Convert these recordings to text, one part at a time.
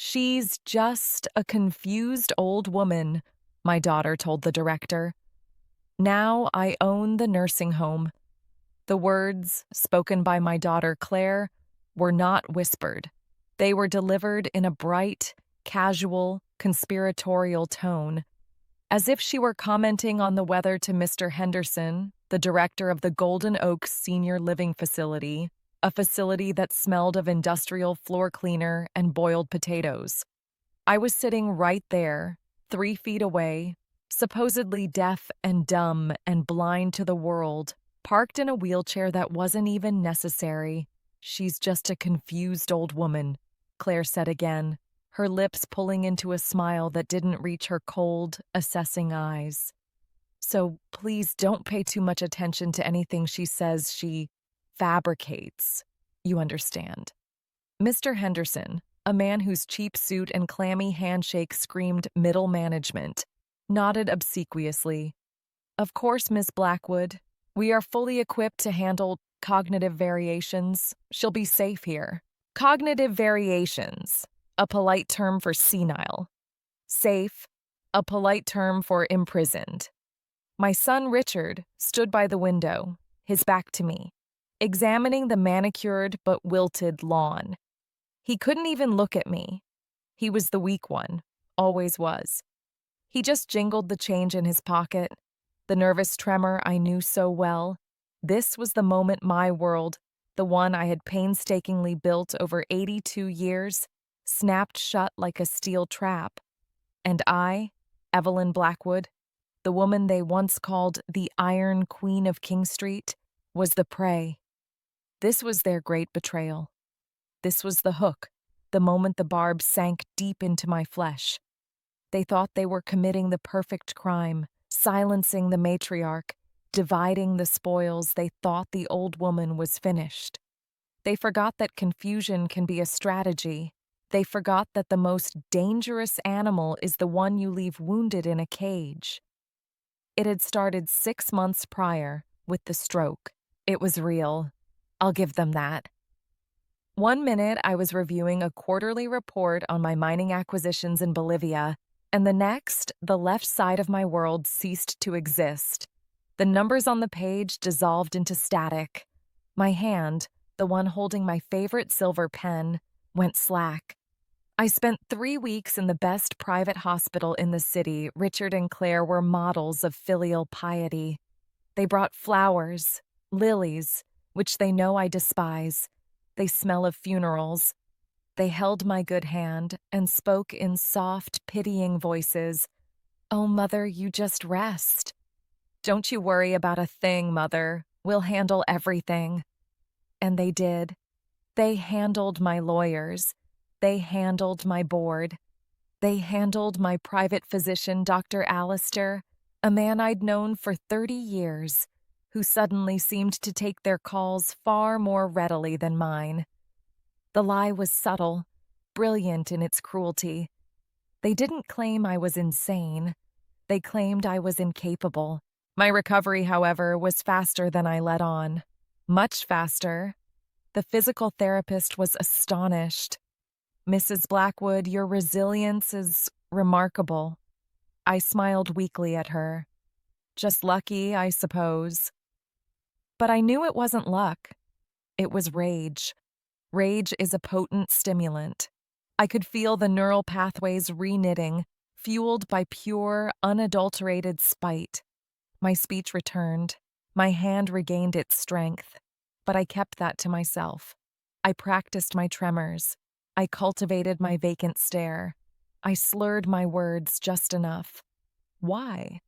She's just a confused old woman, my daughter told the director. Now I own the nursing home. The words, spoken by my daughter Claire, were not whispered. They were delivered in a bright, casual, conspiratorial tone, as if she were commenting on the weather to Mr. Henderson, the director of the Golden Oaks Senior Living Facility, a facility that smelled of industrial floor cleaner and boiled potatoes. I was sitting right there, 3 feet away, supposedly deaf and dumb and blind to the world, parked in a wheelchair that wasn't even necessary. She's just a confused old woman, Claire said again, her lips pulling into a smile that didn't reach her cold, assessing eyes. So please don't pay too much attention to anything she says. She fabricates. You understand. Mr. Henderson, a man whose cheap suit and clammy handshake screamed middle management, nodded obsequiously. Of course, Miss Blackwood. We are fully equipped to handle cognitive variations. She'll be safe here. Cognitive variations, a polite term for senile. Safe, a polite term for imprisoned. My son Richard stood by the window, his back to me, examining the manicured but wilted lawn. He couldn't even look at me. He was the weak one, always was. He just jingled the change in his pocket, the nervous tremor I knew so well. This was the moment my world, the one I had painstakingly built over 82 years, snapped shut like a steel trap. And I, Evelyn Blackwood, the woman they once called the Iron Queen of King Street, was the prey. This was their great betrayal. This was the hook, the moment the barb sank deep into my flesh. They thought they were committing the perfect crime, silencing the matriarch, dividing the spoils. They thought the old woman was finished. They forgot that confusion can be a strategy. They forgot that the most dangerous animal is the one you leave wounded in a cage. It had started 6 months prior, with the stroke. It was real. I'll give them that. 1 minute I was reviewing a quarterly report on my mining acquisitions in Bolivia, and the next, the left side of my world ceased to exist. The numbers on the page dissolved into static. My hand, the one holding my favorite silver pen, went slack. I spent 3 weeks in the best private hospital in the city. Richard and Claire were models of filial piety. They brought flowers, lilies, which they know I despise. They smell of funerals. They held my good hand and spoke in soft, pitying voices. "Oh, Mother, you just rest. Don't you worry about a thing, Mother. We'll handle everything." And they did. They handled my lawyers. They handled my board. They handled my private physician, Dr. Allister, a man I'd known for 30 years, who suddenly seemed to take their calls far more readily than mine. The lie was subtle, brilliant in its cruelty. They didn't claim I was insane. They claimed I was incapable. My recovery, however, was faster than I let on. Much faster. The physical therapist was astonished. "Mrs. Blackwood, your resilience is remarkable." I smiled weakly at her. "Just lucky, I suppose." But I knew it wasn't luck. It was rage. Rage is a potent stimulant. I could feel the neural pathways reknitting, fueled by pure, unadulterated spite. My speech returned. My hand regained its strength. But I kept that to myself. I practiced my tremors. I cultivated my vacant stare. I slurred my words just enough. Why?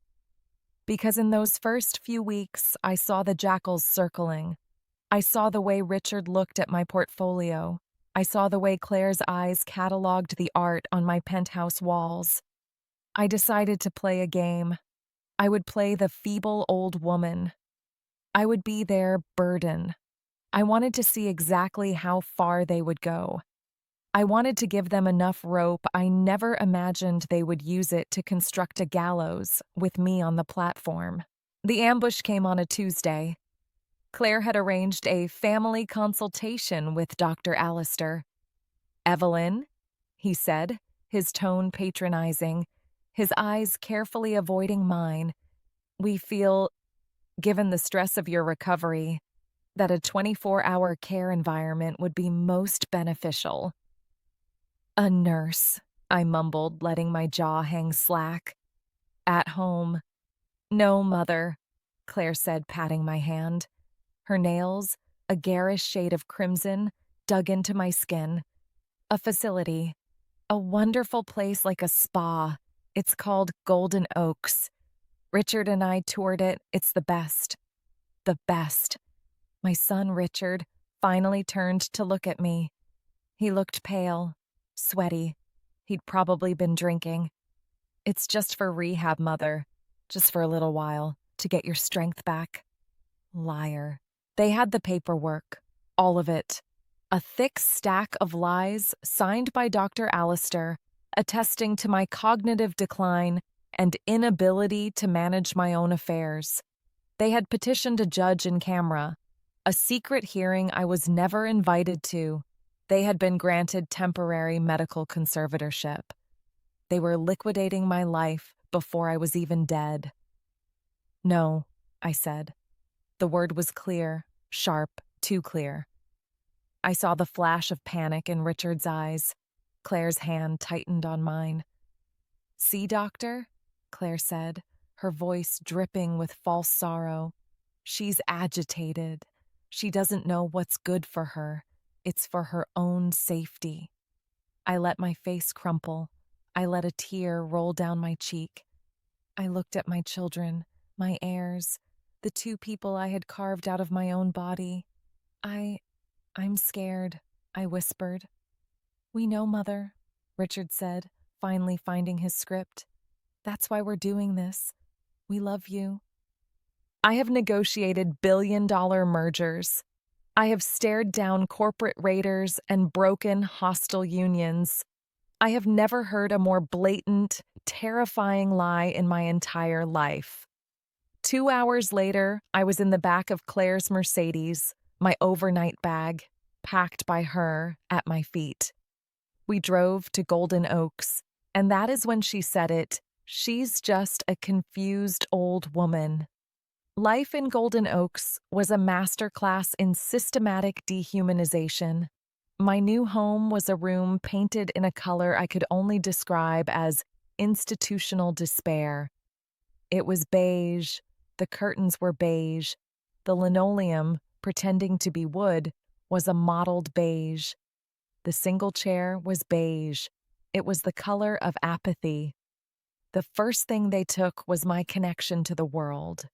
Because in those first few weeks, I saw the jackals circling. I saw the way Richard looked at my portfolio. I saw the way Claire's eyes cataloged the art on my penthouse walls. I decided to play a game. I would play the feeble old woman. I would be their burden. I wanted to see exactly how far they would go. I wanted to give them enough rope. I never imagined they would use it to construct a gallows with me on the platform. The ambush came on a Tuesday. Claire had arranged a family consultation with Dr. Allister. "Evelyn," he said, his tone patronizing, his eyes carefully avoiding mine. We feel, given the stress of your recovery, that a 24-hour care environment would be most beneficial. A nurse, I mumbled, letting my jaw hang slack. At home. No, Mother, Claire said, patting my hand. Her nails, a garish shade of crimson, dug into my skin. A facility. A wonderful place like a spa. It's called Golden Oaks. Richard and I toured it. It's the best. The best. My son, Richard, finally turned to look at me. He looked pale, sweaty. He'd probably been drinking. It's just for rehab, Mother. Just for a little while, to get your strength back. Liar. They had the paperwork. All of it. A thick stack of lies signed by Dr. Allister, attesting to my cognitive decline and inability to manage my own affairs. They had petitioned a judge in camera, a secret hearing I was never invited to. They had been granted temporary medical conservatorship. They were liquidating my life before I was even dead. No, I said. The word was clear, sharp, too clear. I saw the flash of panic in Richard's eyes. Claire's hand tightened on mine. See, Doctor? Claire said, her voice dripping with false sorrow. She's agitated. She doesn't know what's good for her. It's for her own safety. I let my face crumple. I let a tear roll down my cheek. I looked at my children, my heirs, the two people I had carved out of my own body. I'm scared, I whispered. We know, Mother, Richard said, finally finding his script. That's why we're doing this. We love you. I have negotiated billion-dollar mergers. I have stared down corporate raiders and broken hostile unions. I have never heard a more blatant, terrifying lie in my entire life. 2 hours later, I was in the back of Claire's Mercedes, my overnight bag, packed by her, at my feet. We drove to Golden Oaks, and that is when she said it. She's just a confused old woman. Life in Golden Oaks was a masterclass in systematic dehumanization. My new home was a room painted in a color I could only describe as institutional despair. It was beige, the curtains were beige, the linoleum, pretending to be wood, was a mottled beige. The single chair was beige. It was the color of apathy. The first thing they took was my connection to the world.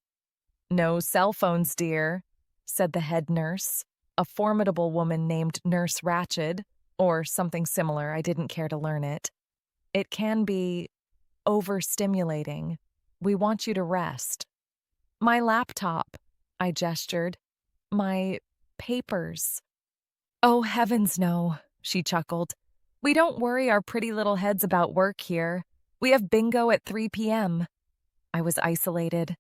No cell phones, dear, said the head nurse, a formidable woman named Nurse Ratched, or something similar. I didn't care to learn it. It can be overstimulating. We want you to rest. My laptop, I gestured. My papers. Oh, heavens no, she chuckled. We don't worry our pretty little heads about work here. We have bingo at 3 p.m. I was isolated.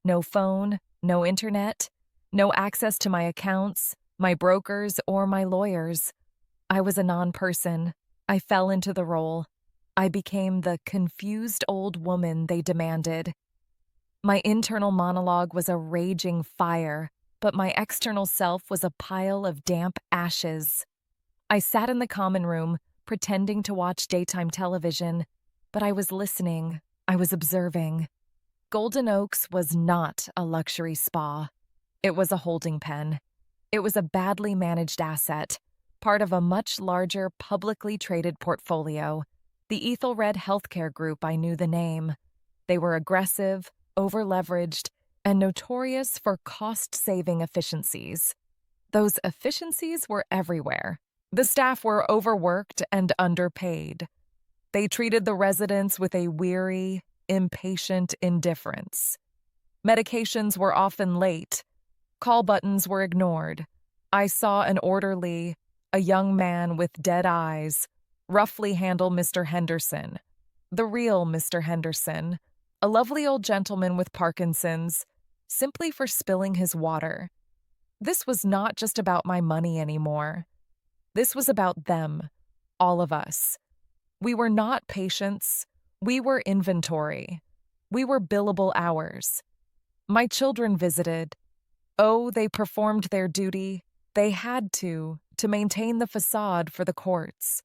No phone, no internet, no access to my accounts, my brokers, or my lawyers. I was a non-person. I fell into the role. I became the confused old woman they demanded. My internal monologue was a raging fire, but my external self was a pile of damp ashes. I sat in the common room, pretending to watch daytime television, but I was listening. I was observing. Golden Oaks was not a luxury spa. It was a holding pen. It was a badly managed asset, part of a much larger publicly traded portfolio. The Ethelred Healthcare Group, I knew the name. They were aggressive, over-leveraged, and notorious for cost-saving efficiencies. Those efficiencies were everywhere. The staff were overworked and underpaid. They treated the residents with a weary, impatient indifference. Medications were often late. Call buttons were ignored. I saw an orderly, a young man with dead eyes, roughly handle Mr. Henderson. The real Mr. Henderson, a lovely old gentleman with Parkinson's, simply for spilling his water. This was not just about my money anymore. This was about them, all of us. We were not patients. We were inventory. We were billable hours. My children visited. Oh, they performed their duty. They had to maintain the facade for the courts.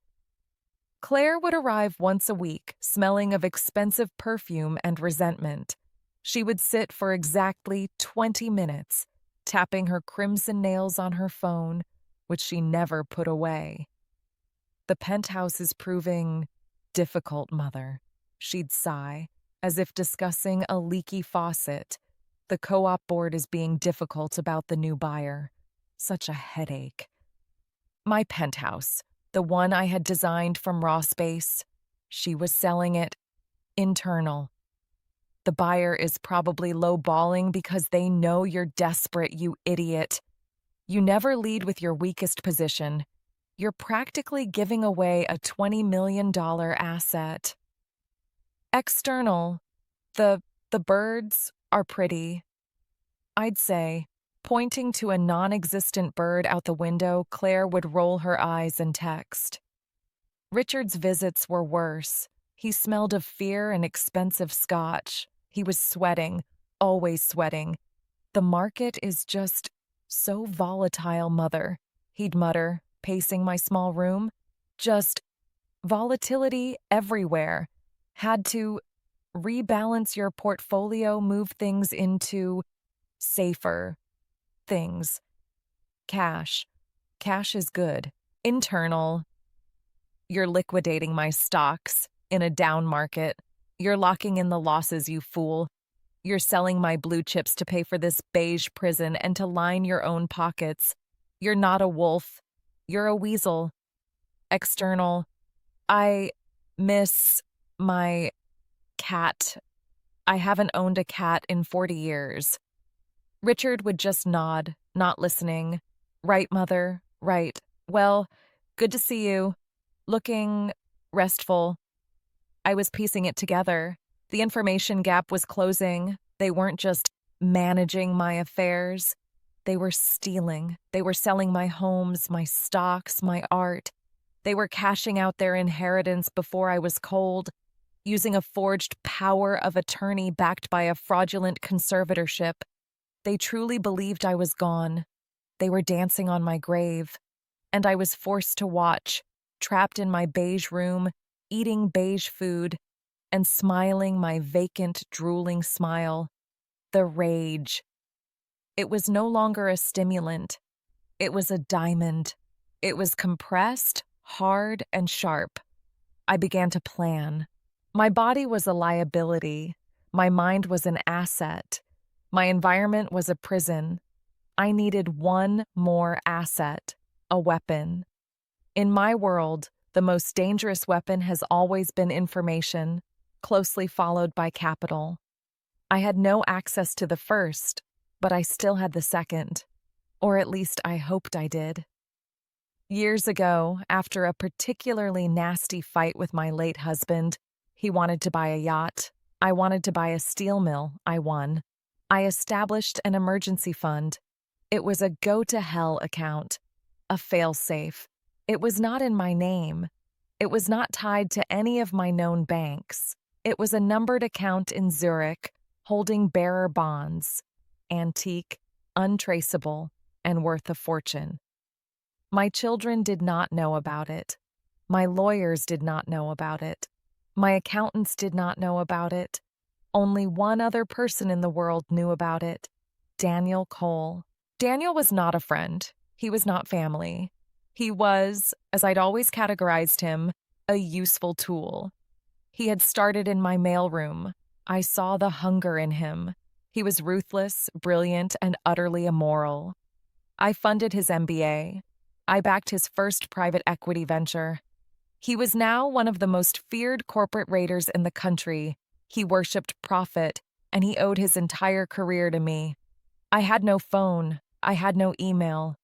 Claire would arrive once a week, smelling of expensive perfume and resentment. She would sit for exactly 20 minutes, tapping her crimson nails on her phone, which she never put away. The penthouse is proving difficult, Mother. She'd sigh, as if discussing a leaky faucet. The co-op board is being difficult about the new buyer. Such a headache. My penthouse, the one I had designed from raw space, she was selling it internal. The buyer is probably lowballing because they know you're desperate, you idiot. You never lead with your weakest position. You're practically giving away a $20 million asset. External, the birds are pretty. I'd say, pointing to a non-existent bird out the window, Claire would roll her eyes and text. Richard's visits were worse. He smelled of fear and expensive scotch. He was sweating, always sweating. The market is just so volatile, Mother, he'd mutter, pacing my small room. Just volatility everywhere. Had to rebalance your portfolio, move things into safer things. Cash. Cash is good. Internal. You're liquidating my stocks in a down market. You're locking in the losses, you fool. You're selling my blue chips to pay for this beige prison and to line your own pockets. You're not a wolf. You're a weasel. External. I miss my cat. I haven't owned a cat in 40 years. Richard would just nod, not listening. Right, Mother, right. Well, good to see you. Looking restful. I was piecing it together. The information gap was closing. They weren't just managing my affairs. They were stealing. They were selling my homes, my stocks, my art. They were cashing out their inheritance before I was cold, using a forged power of attorney backed by a fraudulent conservatorship. They truly believed I was gone. They were dancing on my grave. And I was forced to watch, trapped in my beige room, eating beige food, and smiling my vacant, drooling smile. The rage. It was no longer a stimulant. It was a diamond. It was compressed, hard, and sharp. I began to plan. My body was a liability. My mind was an asset. My environment was a prison. I needed one more asset, a weapon. In my world, the most dangerous weapon has always been information, closely followed by capital. I had no access to the first, but I still had the second. Or at least I hoped I did. Years ago, after a particularly nasty fight with my late husband, he wanted to buy a yacht. I wanted to buy a steel mill. I won. I established an emergency fund. It was a go-to-hell account, a fail-safe. It was not in my name. It was not tied to any of my known banks. It was a numbered account in Zurich, holding bearer bonds, antique, untraceable, and worth a fortune. My children did not know about it. My lawyers did not know about it. My accountants did not know about it. Only one other person in the world knew about it, Daniel Cole. Daniel was not a friend. He was not family. He was, as I'd always categorized him, a useful tool. He had started in my mailroom. I saw the hunger in him. He was ruthless, brilliant, and utterly immoral. I funded his MBA. I backed his first private equity venture. He was now one of the most feared corporate raiders in the country. He worshipped profit, and he owed his entire career to me. I had no phone. I had no email.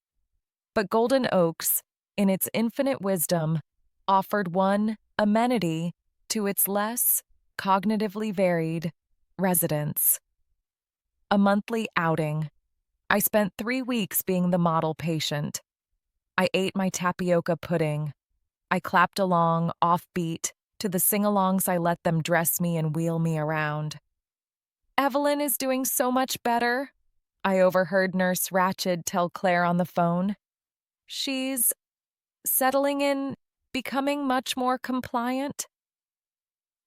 But Golden Oaks, in its infinite wisdom, offered one amenity to its less cognitively varied residents. A monthly outing. I spent 3 weeks being the model patient. I ate my tapioca pudding. I clapped along, offbeat, to the sing-alongs I let them dress me and wheel me around. "Evelyn is doing so much better," I overheard Nurse Ratched tell Claire on the phone. "She's settling in, becoming much more compliant."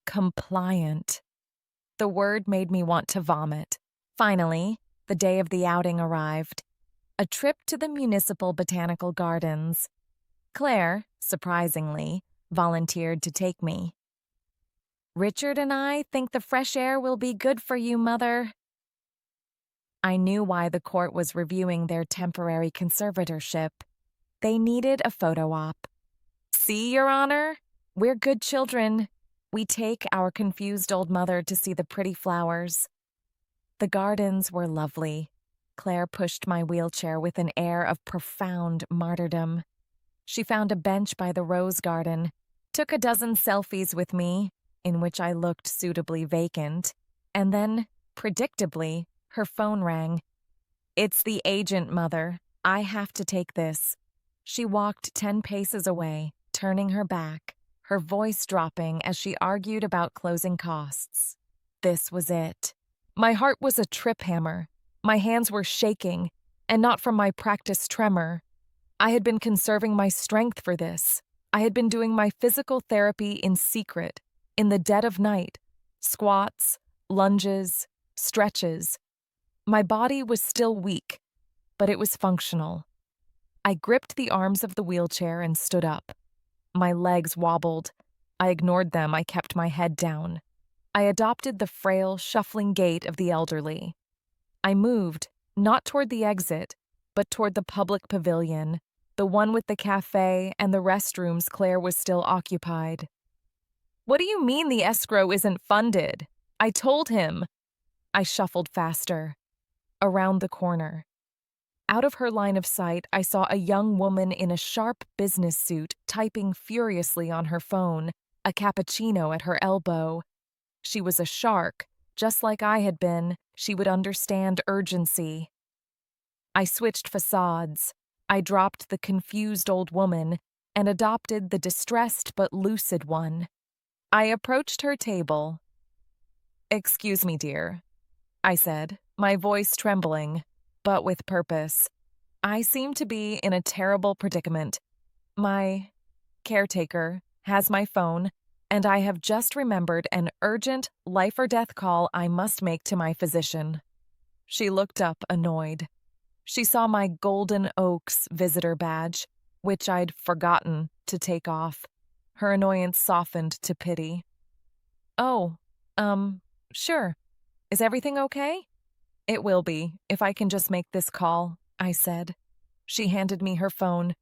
Compliant. The word made me want to vomit. Finally, the day of the outing arrived. A trip to the Municipal Botanical Gardens. Claire, surprisingly, volunteered to take me. "Richard and I think the fresh air will be good for you, Mother." I knew why the court was reviewing their temporary conservatorship. They needed a photo op. "See, Your Honor? We're good children. We take our confused old mother to see the pretty flowers." The gardens were lovely. Claire pushed my wheelchair with an air of profound martyrdom. She found a bench by the rose garden, took a dozen selfies with me, in which I looked suitably vacant, and then, predictably, her phone rang. "It's the agent, Mother. I have to take this." She walked 10 paces away, turning her back, her voice dropping as she argued about closing costs. This was it. My heart was a trip hammer. My hands were shaking, and not from my practiced tremor. I had been conserving my strength for this. I had been doing my physical therapy in secret, in the dead of night. Squats, lunges, stretches. My body was still weak, but it was functional. I gripped the arms of the wheelchair and stood up. My legs wobbled. I ignored them. I kept my head down. I adopted the frail, shuffling gait of the elderly. I moved, not toward the exit, but toward the public pavilion, the one with the cafe and the restrooms Claire was still occupied. "What do you mean the escrow isn't funded? I told him." I shuffled faster. Around the corner. Out of her line of sight, I saw a young woman in a sharp business suit typing furiously on her phone, a cappuccino at her elbow. She was a shark. Just like I had been, she would understand urgency. I switched facades. I dropped the confused old woman and adopted the distressed but lucid one. I approached her table. "Excuse me, dear," I said, my voice trembling, but with purpose. "I seem to be in a terrible predicament. My caretaker has my phone, and I have just remembered an urgent life-or-death call I must make to my physician." She looked up, annoyed. She saw my Golden Oaks visitor badge, which I'd forgotten to take off. Her annoyance softened to pity. "Oh, sure. Is everything okay?" "It will be, if I can just make this call," I said. She handed me her phone.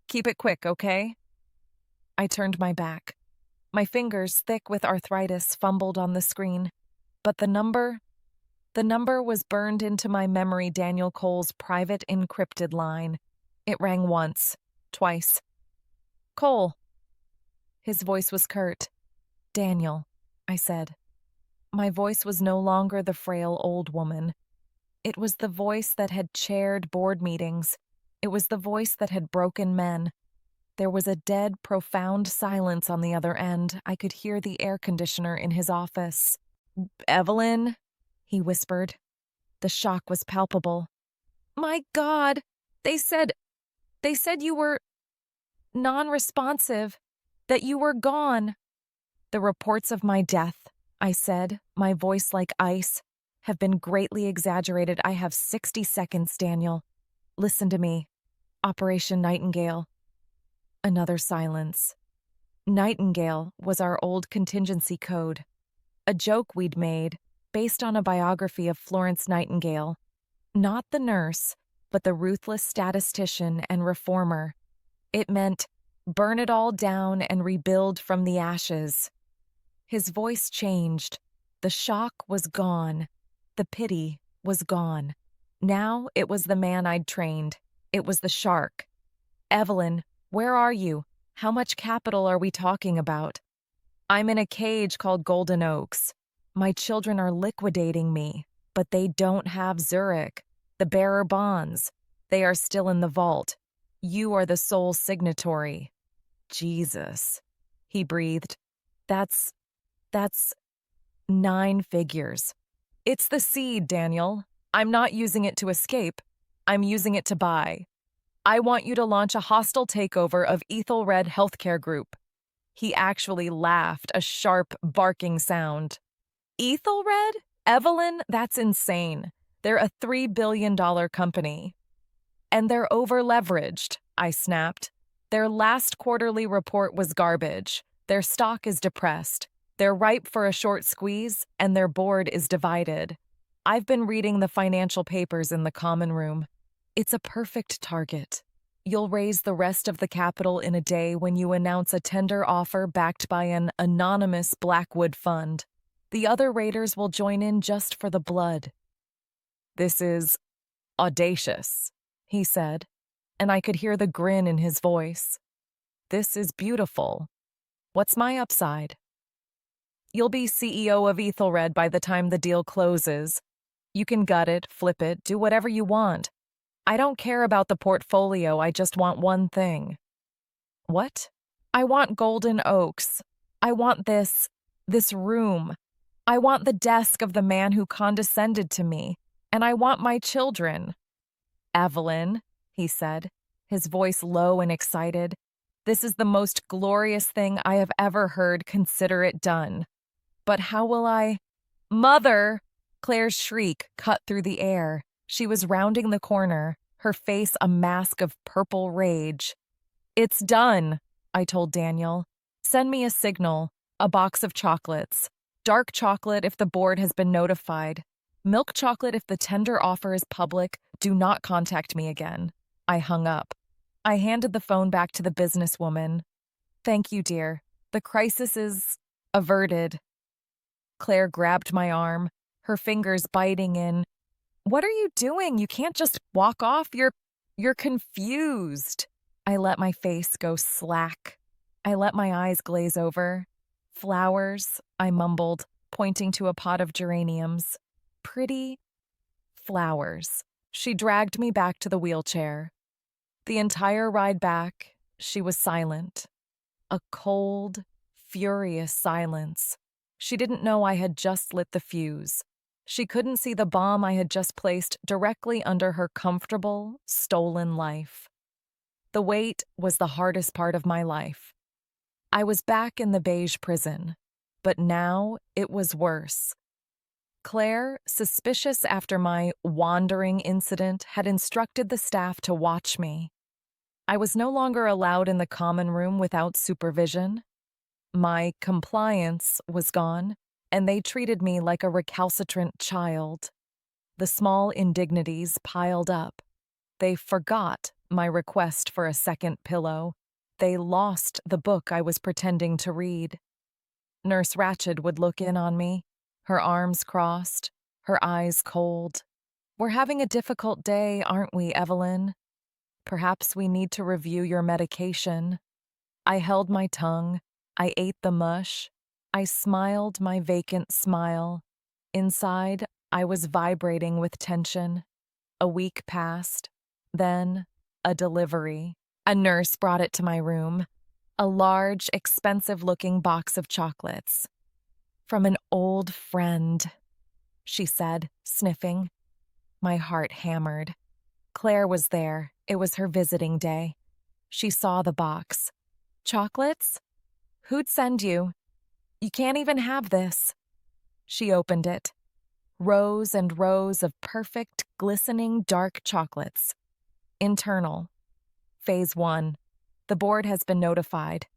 "Keep it quick, okay?" I turned my back. My fingers, thick with arthritis, fumbled on the screen. But the number was burned into my memory, Daniel Cole's private encrypted line. It rang once, twice. "Cole." His voice was curt. "Daniel," I said. My voice was no longer the frail old woman. It was the voice that had chaired board meetings. It was the voice that had broken men. There was a dead, profound silence on the other end. I could hear the air conditioner in his office. "Evelyn," he whispered. The shock was palpable. "My God, they said you were non-responsive, that you were gone." "The reports of my death," I said, my voice like ice, "have been greatly exaggerated. I have 60 seconds, Daniel. Listen to me. Operation Nightingale." Another silence. Nightingale was our old contingency code. A joke we'd made, based on a biography of Florence Nightingale. Not the nurse, but the ruthless statistician and reformer. It meant, burn it all down and rebuild from the ashes. His voice changed. The shock was gone. The pity was gone. Now it was the man I'd trained. It was the shark. "Evelyn, where are you? How much capital are we talking about?" "I'm in a cage called Golden Oaks. My children are liquidating me, but they don't have Zurich, the bearer bonds. They are still in the vault. You are the sole signatory." "Jesus," he breathed. That's that's 9 figures. It's the seed, Daniel. I'm not using it to escape. I'm using it to buy. I want you to launch a hostile takeover of Ethelred Healthcare Group. He actually laughed, a sharp, barking sound. Ethelred? Evelyn? That's insane. They're a $3 billion company. And they're over-leveraged, I snapped. Their last quarterly report was garbage. Their stock is depressed. They're ripe for a short squeeze, and their board is divided. I've been reading the financial papers in the common room. It's a perfect target. You'll raise the rest of the capital in a day when you announce a tender offer backed by an anonymous Blackwood fund. The other raiders will join in just for the blood. This is audacious, he said, and I could hear the grin in his voice. This is beautiful. What's my upside? You'll be CEO of Ethelred by the time the deal closes. You can gut it, flip it, do whatever you want. I don't care about the portfolio, I just want one thing. What? I want Golden Oaks. I want this room. I want the desk of the man who condescended to me. And I want my children. Evelyn, he said, his voice low and excited, this is the most glorious thing I have ever heard. Consider it done. But how will I— Mother! Claire's shriek cut through the air. She was rounding the corner, her face a mask of purple rage. It's done, I told Daniel. Send me a signal, a box of chocolates. Dark chocolate if the board has been notified. Milk chocolate if the tender offer is public. Do not contact me again. I hung up. I handed the phone back to the businesswoman. Thank you, dear. The crisis is averted. Claire grabbed my arm, her fingers biting in. What are you doing? You can't just walk off. You're confused. I let my face go slack. I let my eyes glaze over. Flowers, I mumbled, pointing to a pot of geraniums. Pretty flowers. She dragged me back to the wheelchair. The entire ride back, she was silent. A cold, furious silence. She didn't know I had just lit the fuse. She couldn't see the bomb I had just placed directly under her comfortable, stolen life. The wait was the hardest part of my life. I was back in the beige prison, but now it was worse. Claire, suspicious after my wandering incident, had instructed the staff to watch me. I was no longer allowed in the common room without supervision. My compliance was gone, and they treated me like a recalcitrant child. The small indignities piled up. They forgot my request for a second pillow. They lost the book I was pretending to read. Nurse Ratched would look in on me, her arms crossed, her eyes cold. We're having a difficult day, aren't we, Evelyn? Perhaps we need to review your medication. I held my tongue. I ate the mush. I smiled my vacant smile. Inside, I was vibrating with tension. A week passed. Then, a delivery. A nurse brought it to my room. A large, expensive-looking box of chocolates. From an old friend, she said, sniffing. My heart hammered. Claire was there. It was her visiting day. She saw the box. Chocolates? Who'd send you? You can't even have this. She opened it. Rows and rows of perfect, glistening dark chocolates. Internal. Phase 1. The board has been notified.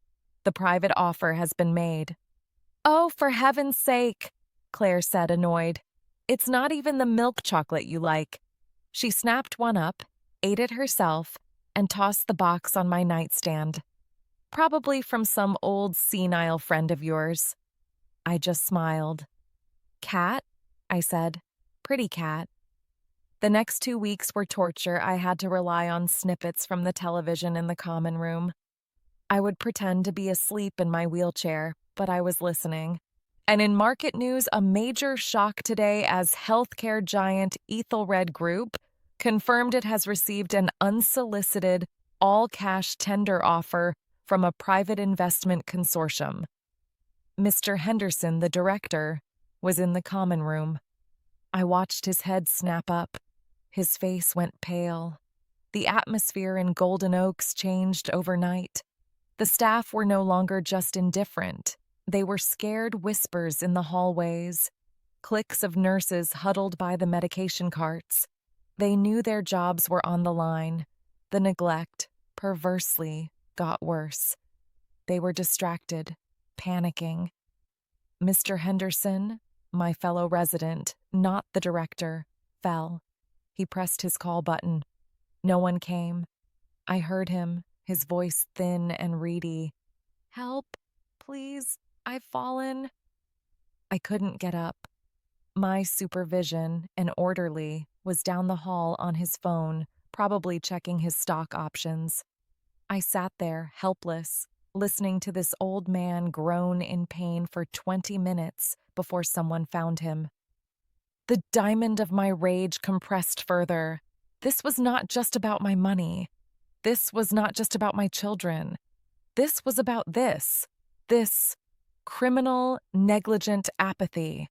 The private offer has been made. Oh, for heaven's sake, Claire said, annoyed. It's not even the milk chocolate you like. She snapped one up, ate it herself, and tossed the box on my nightstand. Probably from some old senile friend of yours. I just smiled. Cat? I said. Pretty cat. The next 2 weeks were torture. I had to rely on snippets from the television in the common room. I would pretend to be asleep in my wheelchair, but I was listening. And in market news, a major shock today as healthcare giant Ethelred Group confirmed it has received an unsolicited, all-cash tender offer from a private investment consortium. Mr. Henderson, the director, was in the common room. I watched his head snap up. His face went pale. The atmosphere in Golden Oaks changed overnight. The staff were no longer just indifferent. They were scared whispers in the hallways, cliques of nurses huddled by the medication carts. They knew their jobs were on the line. The neglect, perversely, got worse. They were distracted, panicking. Mr. Henderson, my fellow resident, not the director, fell. He pressed his call button. No one came. I heard him, his voice thin and reedy. "Help, please, I've fallen." I couldn't get up. My supervision, an orderly, was down the hall on his phone, probably checking his stock options. I sat there, helpless, listening to this old man groan in pain for 20 minutes before someone found him. The diamond of my rage compressed further. This was not just about my money. This was not just about my children. This was about this criminal, negligent apathy.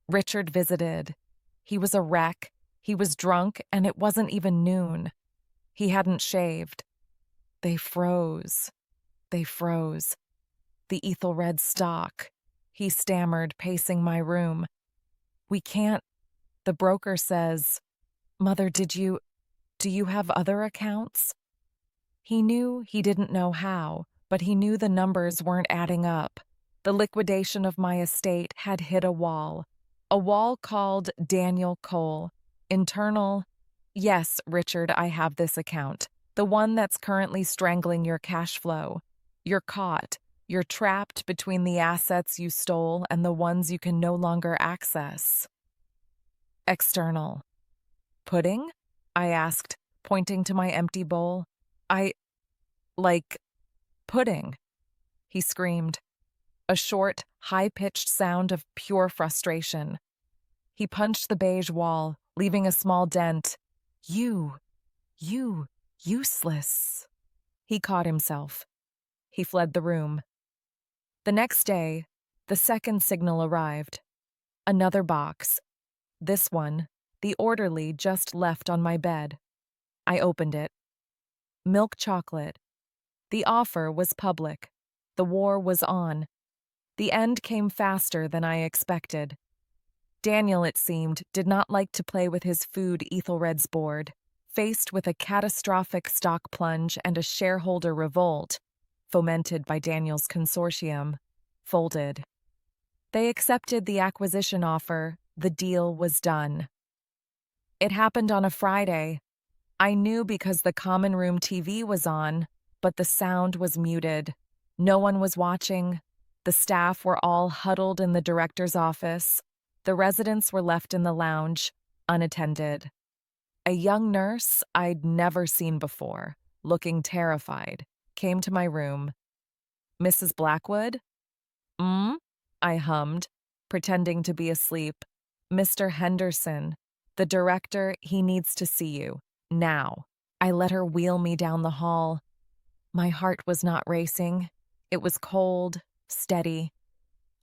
Richard visited. He was a wreck. He was drunk, and it wasn't even noon. He hadn't shaved. They froze. They froze. The Ethelred stock. He stammered, pacing my room. "We can't. The broker says, Mother, do you have other accounts?" He knew he didn't know how, but he knew the numbers weren't adding up. The liquidation of my estate had hit a wall called Daniel Cole. Internal, "Yes, Richard, I have this account. The one that's currently strangling your cash flow. You're caught. You're trapped between the assets you stole and the ones you can no longer access." External. "Pudding?" I asked, pointing to my empty bowl. Like pudding," he screamed. A short, high-pitched sound of pure frustration. He punched the beige wall, leaving a small dent. You, useless." He caught himself. He fled the room. The next day, the second signal arrived. Another box. This one, the orderly just left on my bed. I opened it. Milk chocolate. The offer was public. The war was on. The end came faster than I expected. Daniel, it seemed, did not like to play with his food Ethelred's board. Faced with a catastrophic stock plunge and a shareholder revolt, fomented by Daniel's consortium, folded. They accepted the acquisition offer. The deal was done. It happened on a Friday. I knew because the common room TV was on, but the sound was muted. No one was watching. The staff were all huddled in the director's office. The residents were left in the lounge, unattended. A young nurse I'd never seen before, looking terrified, came to my room. "Mrs. Blackwood?" I hummed, pretending to be asleep. "Mr. Henderson, the director, he needs to see you. Now." I let her wheel me down the hall. My heart was not racing. It was cold, steady.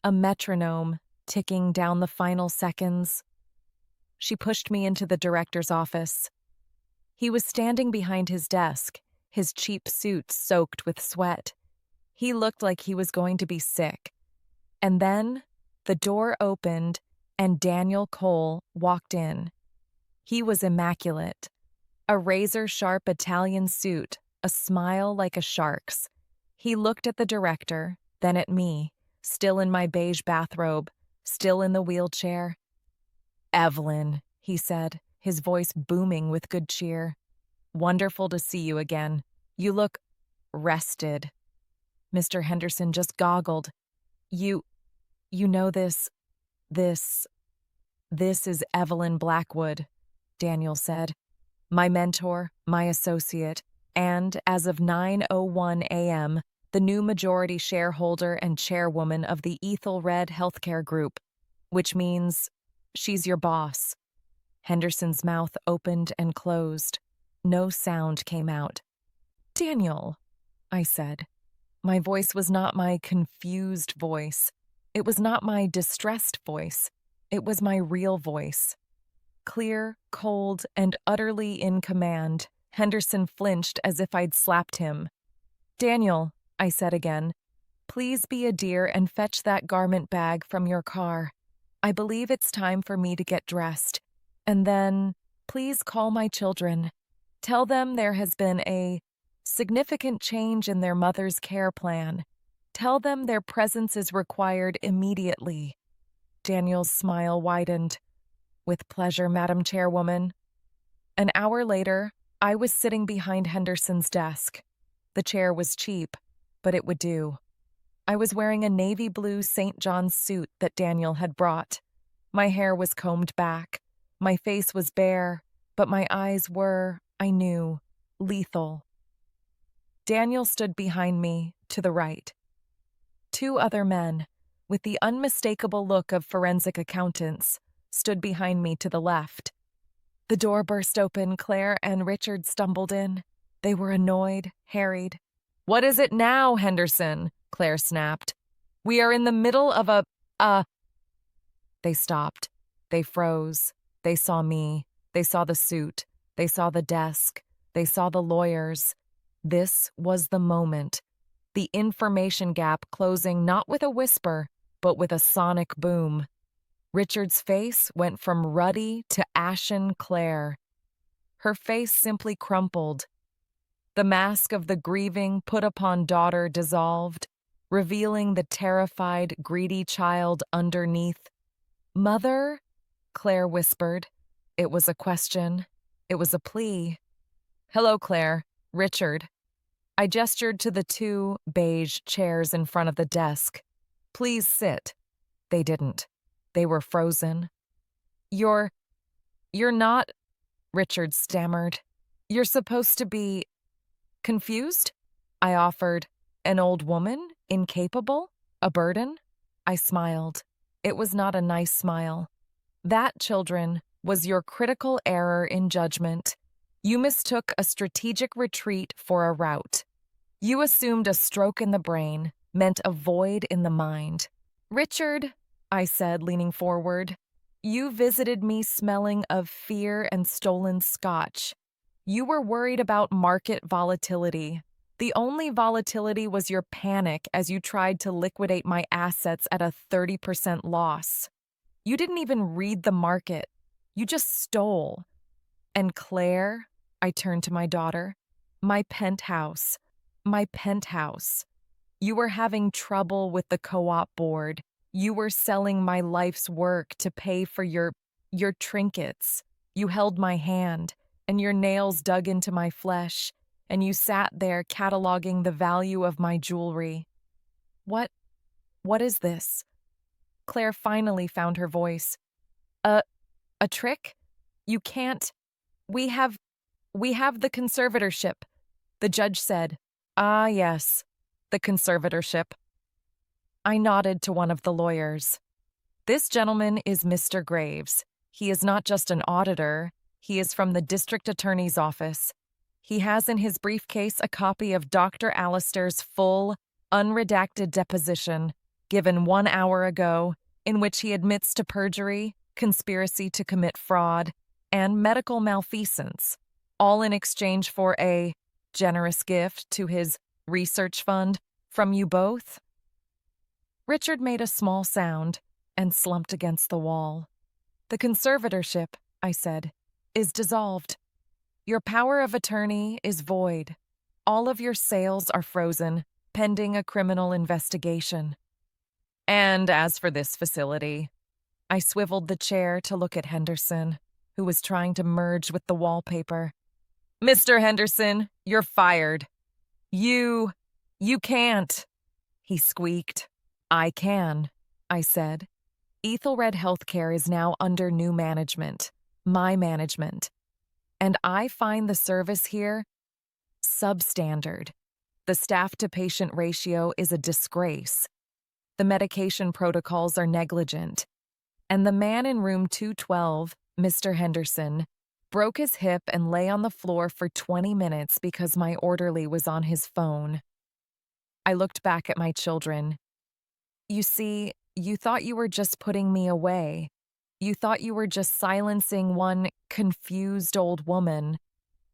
A metronome, ticking down the final seconds. She pushed me into the director's office. He was standing behind his desk, his cheap suit soaked with sweat. He looked like he was going to be sick. And then the door opened and Daniel Cole walked in. He was immaculate. A razor-sharp Italian suit, a smile like a shark's. He looked at the director, then at me, still in my beige bathrobe, still in the wheelchair. "Evelyn," he said, his voice booming with good cheer. "Wonderful to see you again. You look rested." Mr. Henderson just goggled. You know this is Evelyn Blackwood," Daniel said. "My mentor, my associate, and, as of 9:01 a.m., the new majority shareholder and chairwoman of the Ethelred Healthcare Group, which means she's your boss." Henderson's mouth opened and closed. No sound came out. "Daniel," I said. My voice was not my confused voice. It was not my distressed voice, it was my real voice. Clear, cold, and utterly in command, Henderson flinched as if I'd slapped him. "Daniel," I said again, "please be a dear and fetch that garment bag from your car. I believe it's time for me to get dressed. And then, please call my children. Tell them there has been a significant change in their mother's care plan. Tell them their presence is required immediately." Daniel's smile widened. "With pleasure, Madam Chairwoman." An hour later, I was sitting behind Henderson's desk. The chair was cheap, but it would do. I was wearing a navy blue St. John's suit that Daniel had brought. My hair was combed back. My face was bare, but my eyes were, I knew, lethal. Daniel stood behind me, to the right. Two other men, with the unmistakable look of forensic accountants, stood behind me to the left. The door burst open. Claire and Richard stumbled in. They were annoyed, harried. "What is it now, Henderson?" Claire snapped. "We are in the middle of a. They stopped. They froze. They saw me. They saw the suit. They saw the desk. They saw the lawyers. This was the moment. The information gap closing not with a whisper, but with a sonic boom. Richard's face went from ruddy to ashen Claire. Her face simply crumpled. The mask of the grieving, put-upon daughter dissolved, revealing the terrified, greedy child underneath. "Mother?" Claire whispered. It was a question. It was a plea. "Hello, Claire. Richard." I gestured to the two beige chairs in front of the desk. "Please sit." They didn't. They were frozen. You're not," Richard stammered. "You're supposed to be confused?" I offered. "An old woman? Incapable? A burden?" I smiled. It was not a nice smile. "That, children, was your critical error in judgment. You mistook a strategic retreat for a rout. You assumed a stroke in the brain meant a void in the mind." "Richard," I said, leaning forward, "you visited me smelling of fear and stolen scotch. You were worried about market volatility. The only volatility was your panic as you tried to liquidate my assets at a 30% loss. You didn't even read the market. You just stole. And Claire," I turned to my daughter, my penthouse. You were having trouble with the co-op board. You were selling my life's work to pay for your trinkets. You held my hand, and your nails dug into my flesh, and you sat there cataloging the value of my jewelry. What is this?" Claire finally found her voice. A trick? You can't. We have the conservatorship," the judge said. "Ah, yes, the conservatorship." I nodded to one of the lawyers. "This gentleman is Mr. Graves. He is not just an auditor. He is from the district attorney's office. He has in his briefcase a copy of Dr. Allister's full, unredacted deposition, given 1 hour ago, in which he admits to perjury, conspiracy to commit fraud, and medical malfeasance, all in exchange for a generous gift to his research fund from you both." Richard made a small sound and slumped against the wall. "The conservatorship," I said, "is dissolved. Your power of attorney is void. All of your sales are frozen, pending a criminal investigation. And as for this facility," I swiveled the chair to look at Henderson, who was trying to merge with the wallpaper. "Mr. Henderson, you're fired." You can't," he squeaked. "I can," I said. "Ethelred Healthcare is now under new management, my management. And I find the service here substandard. The staff-to-patient ratio is a disgrace. The medication protocols are negligent. And the man in room 212, Mr. Henderson, broke his hip and lay on the floor for 20 minutes because my orderly was on his phone." I looked back at my children. "You see, You thought you were just putting me away. You thought you were just silencing one confused old woman.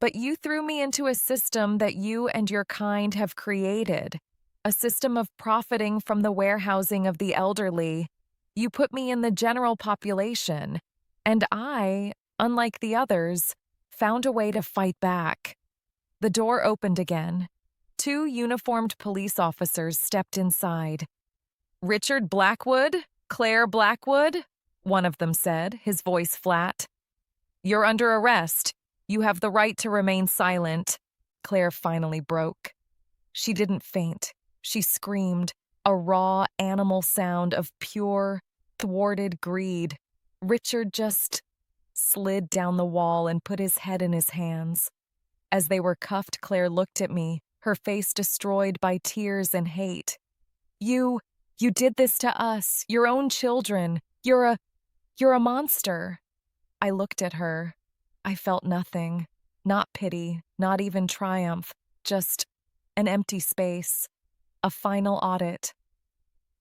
But you threw me into a system that you and your kind have created, a system of profiting from the warehousing of the elderly. You put me in the general population, and I, unlike the others, found a way to fight back. The door opened again. Two uniformed police officers stepped inside. "Richard Blackwood? Claire Blackwood?" one of them said, his voice flat. "You're under arrest. You have the right to remain silent." Claire finally broke. She didn't faint. She screamed, a raw animal sound of pure, thwarted greed. Richard just slid down the wall and put his head in his hands. As they were cuffed, Claire looked at me, her face destroyed by tears and hate. You did this to us, your own children. You're a monster." I looked at her. I felt nothing. Not pity, not even triumph, just an empty space. A final audit.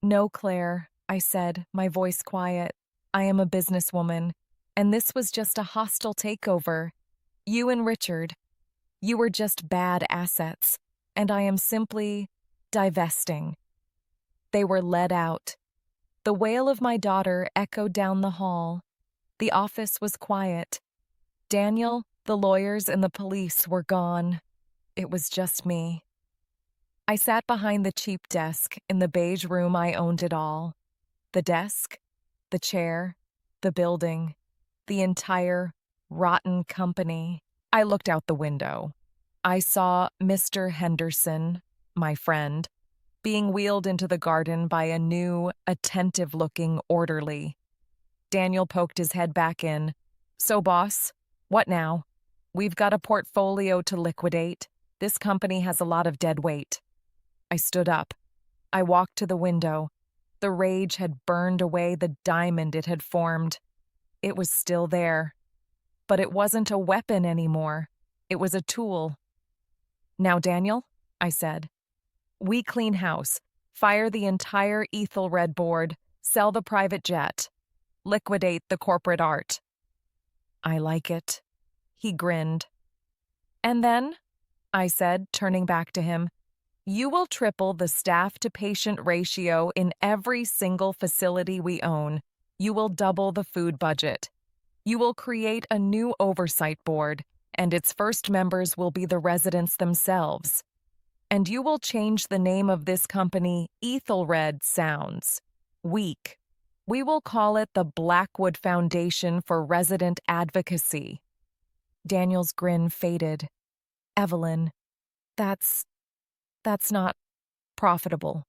"No, Claire," I said, my voice quiet. "I am a businesswoman, and this was just a hostile takeover. You and Richard, you were just bad assets, and I am simply divesting." They were led out. The wail of my daughter echoed down the hall. The office was quiet. Daniel, the lawyers, and the police were gone. It was just me. I sat behind the cheap desk in the beige room. I owned it all. The desk, the chair, the building, the entire rotten company. I looked out the window. I saw Mr. Henderson, my friend, being wheeled into the garden by a new, attentive-looking orderly. Daniel poked his head back in. "So, boss, what now? We've got a portfolio to liquidate. This company has a lot of dead weight." I stood up. I walked to the window. The rage had burned away the diamond it had formed. It was still there. But it wasn't a weapon anymore. It was a tool. "Now, Daniel," I said, "we clean house, fire the entire Ethelred board, sell the private jet, liquidate the corporate art." "I like it." He grinned. "And then," I said, turning back to him, "you will triple the staff-to-patient ratio in every single facility we own. You will double the food budget. You will create a new oversight board, and its first members will be the residents themselves. And you will change the name of this company. Ethelred sounds weak. We will call it the Blackwood Foundation for Resident Advocacy." Daniel's grin faded. "Evelyn, that's not profitable.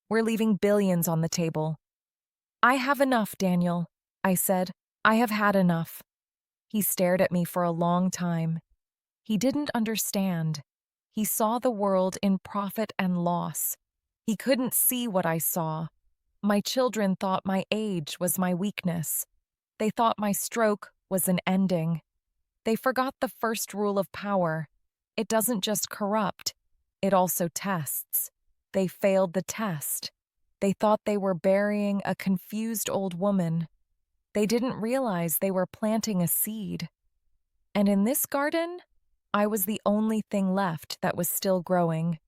We're leaving billions on the table." "I have enough, Daniel," I said. "I have had enough." He stared at me for a long time. He didn't understand. He saw the world in profit and loss. He couldn't see what I saw. My children thought my age was my weakness. They thought my stroke was an ending. They forgot the first rule of power. It doesn't just corrupt, it also tests. They failed the test. They thought they were burying a confused old woman. They didn't realize they were planting a seed. And in this garden, I was the only thing left that was still growing.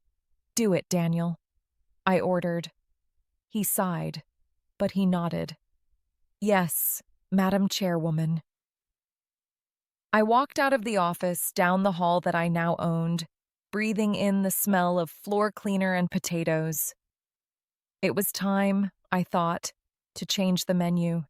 "Do it, Daniel," I ordered. He sighed, but he nodded. "Yes, Madam Chairwoman." I walked out of the office, down the hall that I now owned, breathing in the smell of floor cleaner and potatoes. It was time, I thought, to change the menu.